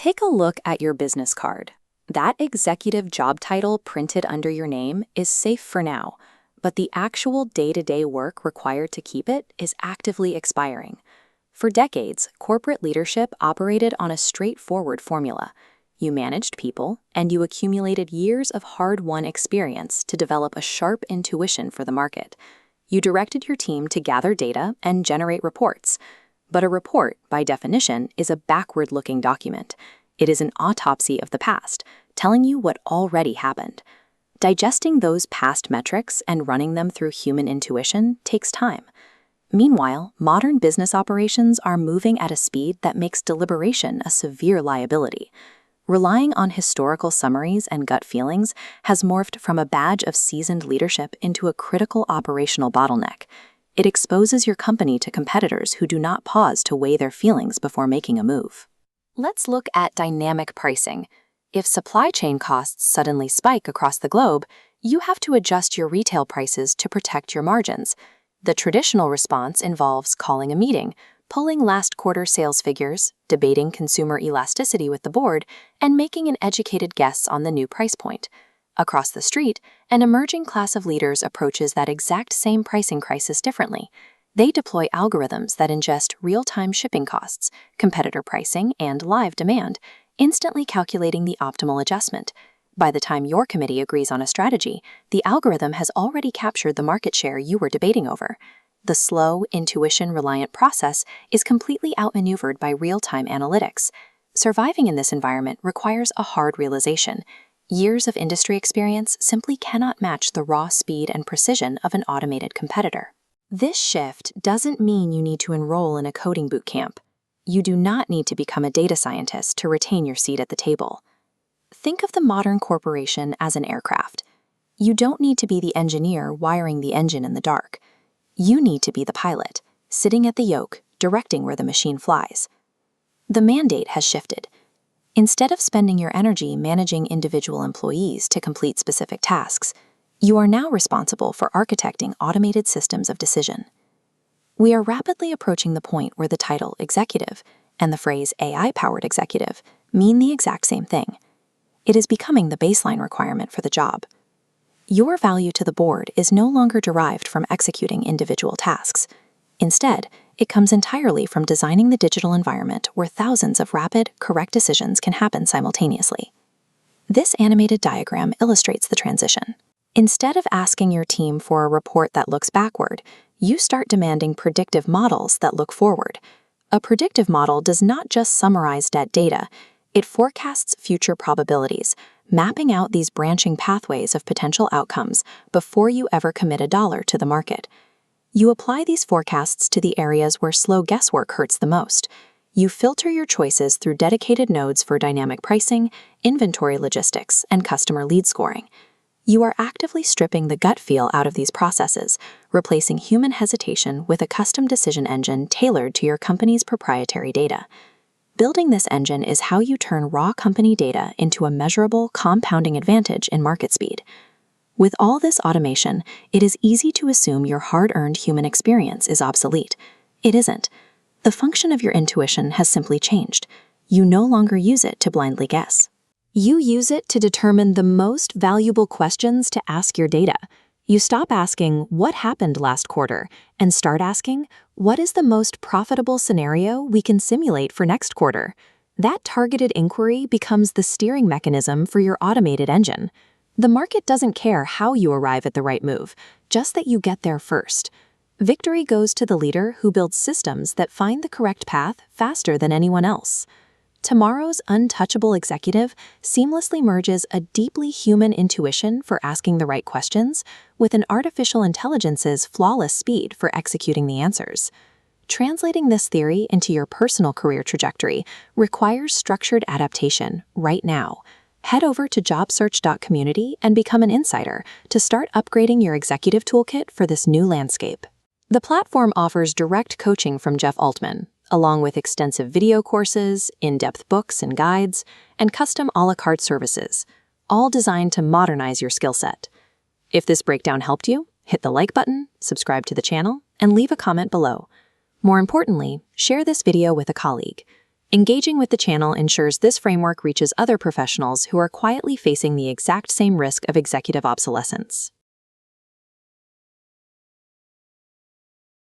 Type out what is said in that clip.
Take a look at your business card. That executive job title printed under your name is safe for now, but the actual day-to-day work required to keep it is actively expiring. For decades, corporate leadership operated on a straightforward formula. You managed people, and you accumulated years of hard-won experience to develop a sharp intuition for the market. You directed your team to gather data and generate reports. But a report, by definition, is a backward-looking document. It is an autopsy of the past, telling you what already happened. Digesting those past metrics and running them through human intuition takes time. Meanwhile, modern business operations are moving at a speed that makes deliberation a severe liability. Relying on historical summaries and gut feelings has morphed from a badge of seasoned leadership into a critical operational bottleneck. It exposes your company to competitors who do not pause to weigh their feelings before making a move. Let's look at dynamic pricing. If supply chain costs suddenly spike across the globe, you have to adjust your retail prices to protect your margins. The traditional response involves calling a meeting, pulling last quarter sales figures, debating consumer elasticity with the board, and making an educated guess on the new price point. Across the street, an emerging class of leaders approaches that exact same pricing crisis differently. They deploy algorithms that ingest real-time shipping costs, competitor pricing, and live demand, instantly calculating the optimal adjustment. By the time your committee agrees on a strategy, the algorithm has already captured the market share you were debating over. The slow, intuition-reliant process is completely outmaneuvered by real-time analytics. Surviving in this environment requires a hard realization. Years of industry experience simply cannot match the raw speed and precision of an automated competitor. This shift doesn't mean you need to enroll in a coding boot camp. You do not need to become a data scientist to retain your seat at the table. Think of the modern corporation as an aircraft. You don't need to be the engineer wiring the engine in the dark. You need to be the pilot, sitting at the yoke, directing where the machine flies. The mandate has shifted. Instead of spending your energy managing individual employees to complete specific tasks, you are now responsible for architecting automated systems of decision. We are rapidly approaching the point where the title executive and the phrase AI-powered executive mean the exact same thing. It is becoming the baseline requirement for the job. Your value to the board is no longer derived from executing individual tasks. Instead, it comes entirely from designing the digital environment where thousands of rapid, correct decisions can happen simultaneously. This animated diagram illustrates the transition. Instead of asking your team for a report that looks backward, you start demanding predictive models that look forward. A predictive model does not just summarize dead data, it forecasts future probabilities, mapping out these branching pathways of potential outcomes before you ever commit $1 to the market. You apply these forecasts to the areas where slow guesswork hurts the most. You filter your choices through dedicated nodes for dynamic pricing, inventory logistics, and customer lead scoring. You are actively stripping the gut feel out of these processes, replacing human hesitation with a custom decision engine tailored to your company's proprietary data. Building this engine is how you turn raw company data into a measurable, compounding advantage in market speed. With all this automation, it is easy to assume your hard-earned human experience is obsolete. It isn't. The function of your intuition has simply changed. You no longer use it to blindly guess. You use it to determine the most valuable questions to ask your data. You stop asking, "What happened last quarter?" and start asking, "What is the most profitable scenario we can simulate for next quarter?" That targeted inquiry becomes the steering mechanism for your automated engine. The market doesn't care how you arrive at the right move, just that you get there first. Victory goes to the leader who builds systems that find the correct path faster than anyone else. Tomorrow's untouchable executive seamlessly merges a deeply human intuition for asking the right questions with an artificial intelligence's flawless speed for executing the answers. Translating this theory into your personal career trajectory requires structured adaptation right now. Head over to JobSearch.Community and become an insider to start upgrading your executive toolkit for this new landscape. The platform offers direct coaching from Jeff Altman, along with extensive video courses, in-depth books and guides, and custom a la carte services, all designed to modernize your skill set. If this breakdown helped you, hit the like button, subscribe to the channel, and leave a comment below. More importantly, share this video with a colleague. Engaging with the channel ensures this framework reaches other professionals who are quietly facing the exact same risk of executive obsolescence.